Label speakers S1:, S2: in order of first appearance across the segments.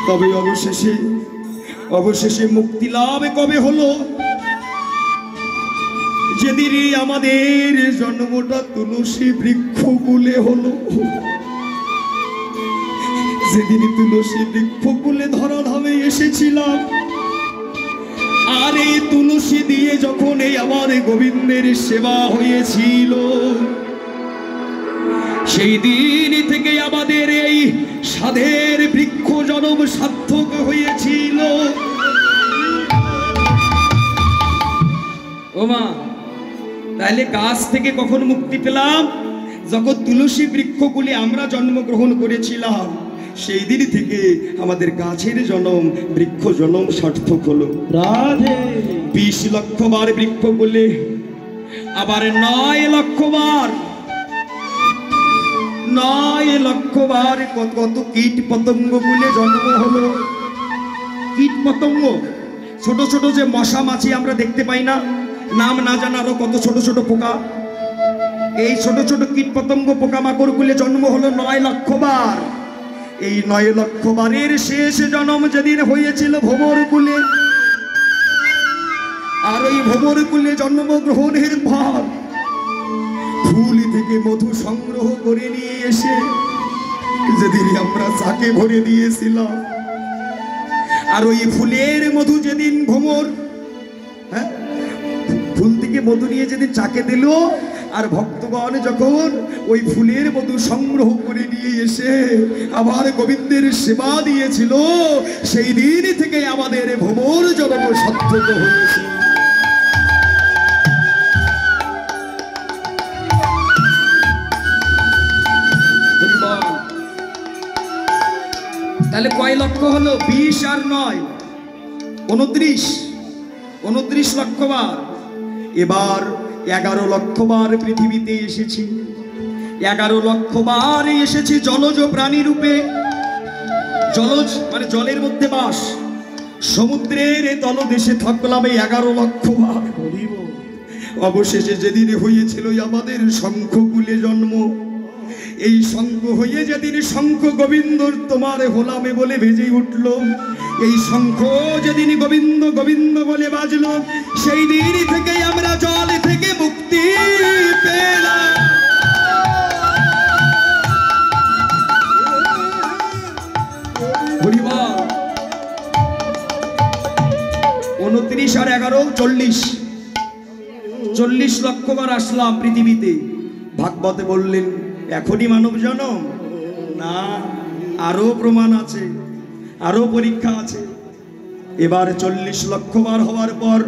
S1: তবে অবশেষে অবশেষে মুক্তি লাভ কবে হলো? যেদিন আমাদের জন্মটা তুলসী বৃক্ষ কুলে হলো, যেদিন তুলসী বৃক্ষ কুলে ধরাধামে এসেছিলাম, আর এই তুলসী দিয়ে যখন এই আমার গোবিন্দের সেবা হয়েছিল, সেই দিন থেকে আমাদের এই সাধের বৃক্ষ জন্ম সার্থক হয়েছিল। ওমা, তাহলে গাছ থেকে কখন মুক্তি পেলাম? যখন তুলসী বৃক্ষগুলি আমরা জন্মগ্রহণ করেছিলাম, সেই দিন থেকে আমাদের গাছের জন্ম, বৃক্ষ জন্ম সার্থক হলো। রাধে 20 লক্ষ বার বৃক্ষ বলে, আবার 9 লক্ষ বার, 9 লক্ষ বার কত কীট পতঙ্গ বলে জন্ম হলো। কীট পতঙ্গ, ছোট ছোট যে মশা মাছি আমরা দেখতে পাই না, নাম না জানা আরো কত ছোট ছোট পোকা, এই ছোট ছোট কীট পতঙ্গ পোকামাকড় গুলে জন্ম হলো 9 লক্ষ বার। এই 9 লক্ষ বারের শেষ জন্ম যেদিন হয়েছিল ভ্রমর কুলে, আর ওই ভ্রমর কুলে জন্মগ্রহণের পর ফুল থেকে মধু সংগ্রহ করে নিয়ে এসে যেদিন আমরা চাকে ভরে দিয়েছিলাম, আর ওই ফুলের মধু যেদিন ভ্রমর, হ্যাঁ, ফুল থেকে মধু নিয়ে যেদিন চাকে দিল, আর ভক্তগণ যখন ওই ফুলের মধু সংগ্রহ করে নিয়ে এসে আবার গোবিন্দের সেবা দিয়েছিল, সেই দিন থেকে আমাদের ভ্রমর জন্ম সার্থক হয়েছে। তাহলে কয় লক্ষ হলো? 20 আর 9 29 লক্ষ বার। এবার 11 লক্ষ বার পৃথিবীতে এসেছি, 11 লক্ষ বার এসেছি জলজ প্রাণী রূপে। জলজ মানে জলের মধ্যে বাস, সমুদ্রের তলদেশে থাকলাম 11 লক্ষ বার। অবশেষে যেদিন হয়েছিল আমাদের শঙ্খকুলে জন্ম, এই শঙ্খ হয়ে যেদিন শঙ্খ গোবিন্দ তোমার হোলামে বলে বেজে উঠল, এই শঙ্খ যেদিন গোবিন্দ গোবিন্দ বলে বাজলো, সেই দিন থেকে আমরা জল থেকে মুক্তি পেলাম। 29 আর 11 40 লক্ষ বার আসলাম পৃথিবীতে। ভাগবতে বললেন এখনই মানব জন্ম না, আরো প্রমাণ আছে, আরো পরীক্ষা আছে। এবার 40 লক্ষ বার হওয়ার পর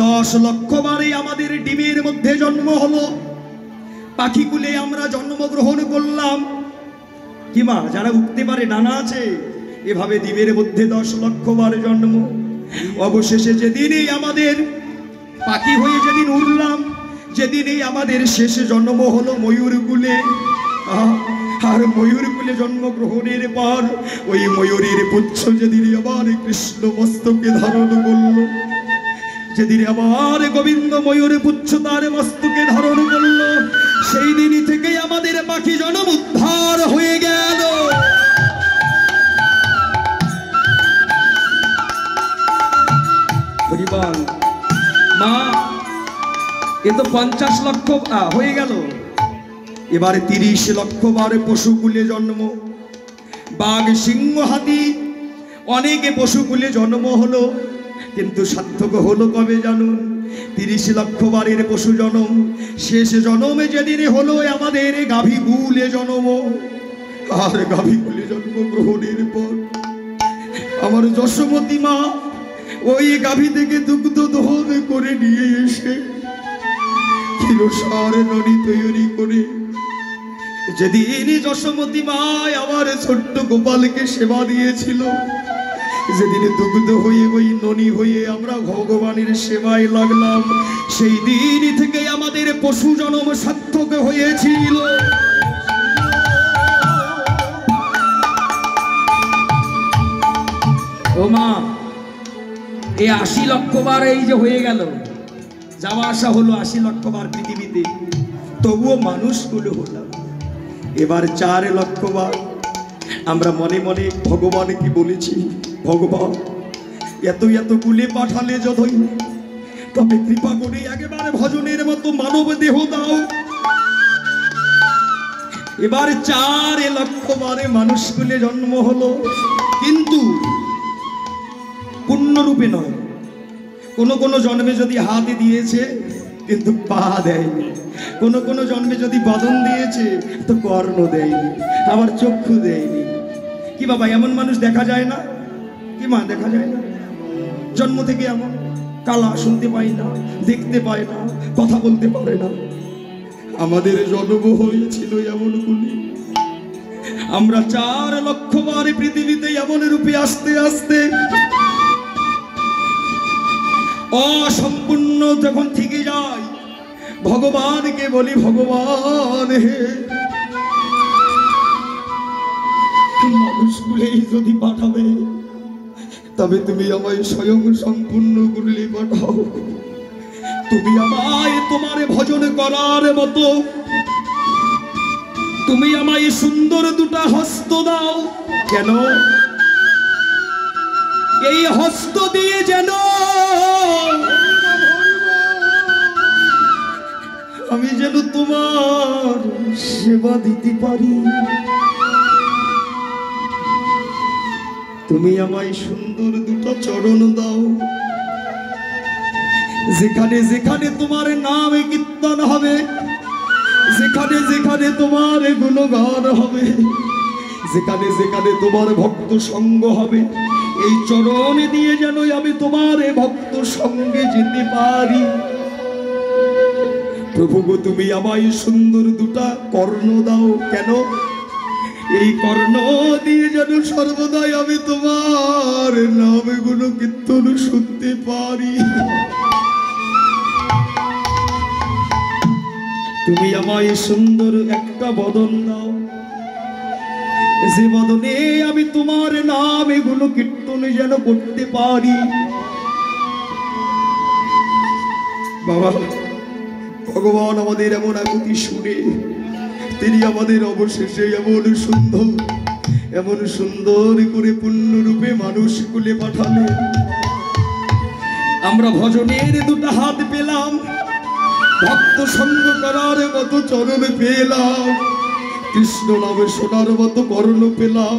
S1: 10 লক্ষ বারে আমাদের ডিমের মধ্যে জন্ম হলো, পাখিকুলে আমরা জন্মগ্রহণ করলাম। কিমা যারা উঠতে পারে, ডানা আছে, এভাবে ডিমের মধ্যে 10 লক্ষ বার জন্ম। অবশেষে যেদিনই আমাদের পাখি হয়ে যেদিন উড়লাম, যেদিনই আমাদের শেষে জন্ম হলো ময়ূরকুলে। আর ময়ূরকুলে জন্মগ্রহণের পর ওই ময়ূরের পুচ্ছ যেদিন আবার কৃষ্ণ মস্তকে ধারণ করলো, যেদিন আবার গোবিন্দ ময়ূর পুচ্ছ তার মস্তকে ধারণ করলো, সেই দিনই থেকে আমাদের পাখি জন্ম উদ্ধার হয়ে গেল। মা, এ তো 50 লক্ষ হয়ে গেল। এবারে 30 লক্ষ বার পশুকুলে জন্ম, বাঘ সিংহ হাতি অনেকে পশুকুলে জন্ম হলো, কিন্তু সার্থক হলো কবে জানুন? 30 লক্ষ বারের পশু জন্ম, শেষ জন্মে যেদিন হলো আমাদের গাভী কুলে জন্ম। আর গাভী কুলে জন্মগ্রহণের পর আমার যশোমতী মা ওই গাভী থেকে দুগ্ধ দহন করে নিয়ে এসে ক্ষীরসার ননি তৈরি করে, যেদিন যশোমতী মা আমার ছোট্ট গোপালকে সেবা দিয়েছিল, যেদিন দুগ্ধ হয়ে ওই ননি হয়ে আমরা ভগবানের সেবায় লাগলাম, সেই দিন থেকে আমাদের পশু জন্ম সার্থক হয়েছিল। ও মা, এই 80 লক্ষ বার এই যে হয়ে গেল, যাওয়া আসা হলো 80 লক্ষ বার পৃথিবীতে, তবুও মানুষগুলো হলো। এবার 4 লক্ষ বার, আমরা মনে মনে ভগবানকে বলেছি, ভগবান এত এত কুলে পাঠালে যতই, তবে কৃপা করে একেবারে ভজনের মতো মানব দেহ দাও। এবার 4 লক্ষ বারে মানুষ কুলে জন্ম হলো, কিন্তু পূর্ণরূপে নয়। কোন কোন জন্মে যদি হাতে দিয়েছে কিন্তু পা দেয়নি, কোন কোন জন্মে যদি বদন দিয়েছে তো কর্ণ দেয়নি, আবার চক্ষু দেয়নি। কি বাবা এমন মানুষ দেখা যায় না? কি মা দেখা যায় না? জন্ম থেকে এমন কালা, শুনতে পাই না, দেখতে পায় না, কথা বলতে পারে না। আমাদের জন্ম হয়েছিল এমন গুলি। আমরা 4 লক্ষ বারে পৃথিবীতে এমন রূপে আস্তে আস্তে অসম্পূর্ণ যখন থেকে যায়, ভগবানকে বলি, ভগবান হে, মানুষগুলোই যদি পাঠাবে তবে তুমি আমায় স্বয়ং সম্পূর্ণ করলে পাঠাও। তুমি আমায় তোমার ভজন করার মতো, তুমি আমায় সুন্দর 2টা হস্ত দাও। কেন? এই হস্ত দিয়ে যেন আমি যেন তোমার সেবা দিতে পারি। তুমি আমায় সুন্দর 2টা চরণ দাও, যেখানে যেখানে তোমার নাম কীর্তন হবে, যেখানে যেখানে তোমার গুণগান হবে, যেখানে যেখানে তোমার ভক্ত সঙ্গ হবে, এই চরণ দিয়ে যেন আমি তোমার ভক্ত সঙ্গে যেতে পারি। প্রভু গো, তুমি আমায় সুন্দর 2টা কর্ণ দাও। কেন? এই কর্ণ দিয়ে যেন সর্বদাই আমি তোমার নাম গুণ কীর্তন শুনতে পারি। তুমি আমায় সুন্দর একটা বদন দাও, যে বদনে আমি তোমার নাম এগুলো কীর্তন যেন করতে পারি। বাবা, ভগবান আমাদের এমন আকুতি শুনে তিনি আমাদের অবশেষে এমন সুন্দর করে পূর্ণরূপে মানুষ কুলে পাঠালেন। আমরা ভজনের 2টা হাত পেলাম, ভক্ত সঙ্গ করার মতো চরণ পেলাম, কৃষ্ণ নামে শোনার মতো কর্ণ পেলাম,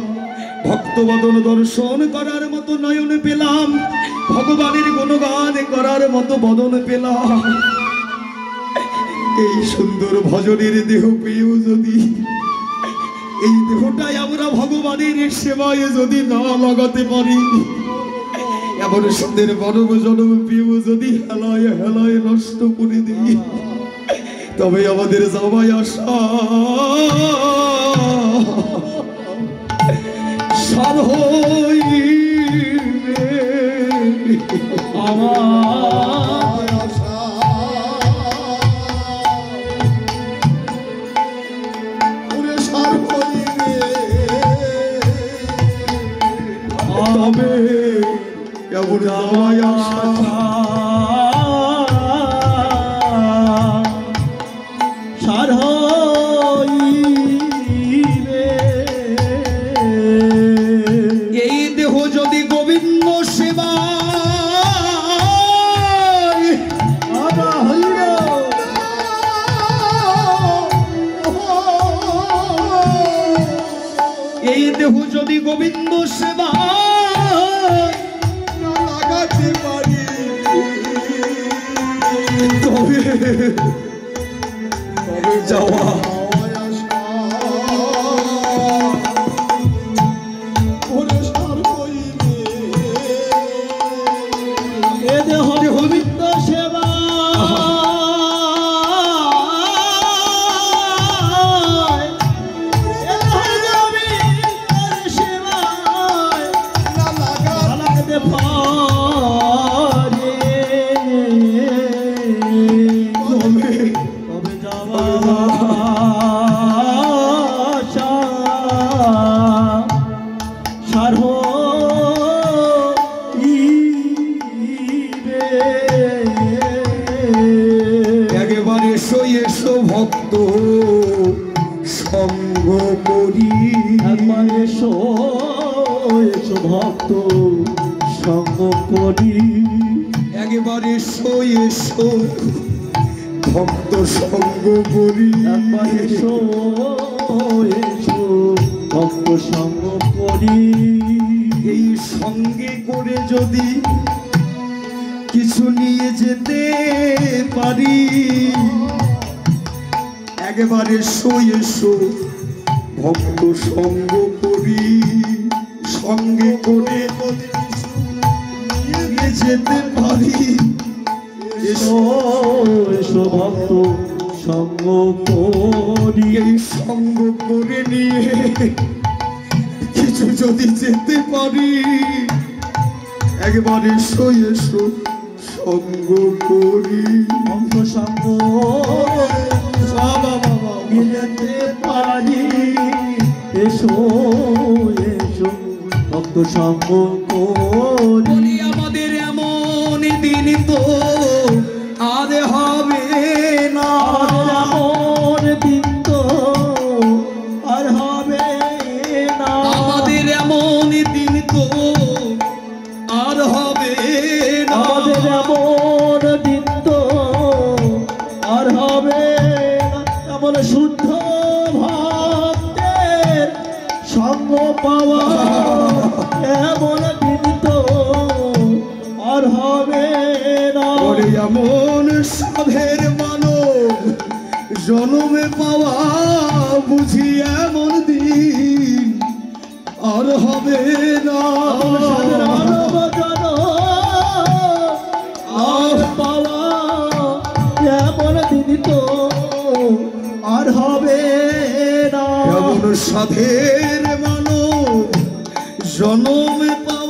S1: ভক্তবদন দর্শন করার মতো নয়ন পেলাম, ভগবানের গুণগান করার মতো বদন পেলাম। এই সুন্দর ভজনের দেহ পেয়েও যদি এই দেহটাই আমরা ভগবানের সেবায় যদি না লাগাতে পারি, এমন সুন্দর মানব জন্ম পেয়েও যদি হেলায় হেলায় নষ্ট করে দিই, তবে আমাদের যাওয়াই আসা সার হইবে। আমার আশা ওরে সার হইবে, তবে এমন যাওয়াই আসা সার হইবে। এই দেহ যদি গোবিন্দ সেবা এই দেহ যদি গোবিন্দ সেবা লাগাতে পারি, তবে যাওয়া গোবিন্দ সেবা তবে যাওয়া
S2: এসো ভক্ত সঙ্গ করি,
S1: একবার এসো এসো ভক্ত সঙ্গ করি,
S2: একবার এসো এসো ভক্ত সঙ্গ করি।
S1: এই সঙ্গে করে যদি কিছু নিয়ে যেতে পারি, একবার এসো এসো ভক্ত সঙ্গ করি, সঙ্গে করে যদি কিছু নিয়ে যেতে পারি,
S2: এসো এসো ভক্ত সঙ্গ করি,
S1: এই সঙ্গ করে নিয়ে কিছু যদি যেতে পারি, একবার এসো এসো সঙ্গ করি।
S2: ভক্ত সঙ্গ
S1: বাবা বাবা
S2: যেতে পারি, এসো এসো ভক্ত সঙ্গ করি।
S1: বলি আমাদের এমন দিন তো আর হবে না,
S2: এমন দিন তো আর হবে না,
S1: আমাদের এমন দিন তো আর হবে না,
S2: আমাদের এমন দিন তো আর হবে না। এমন শুদ্ধ ভক্তের সঙ্গ পাওয়া, এমন দিন তো আর হবে না।
S1: বলি এমন সাধের মানব জনমে পাওয়া, বুঝি এমন দিন আর হবে না,
S2: মানব জনম আর পাওয়া, এমন দিন তো আর হবে না।
S1: এমন সাধের মানব জনমে পাওয়া,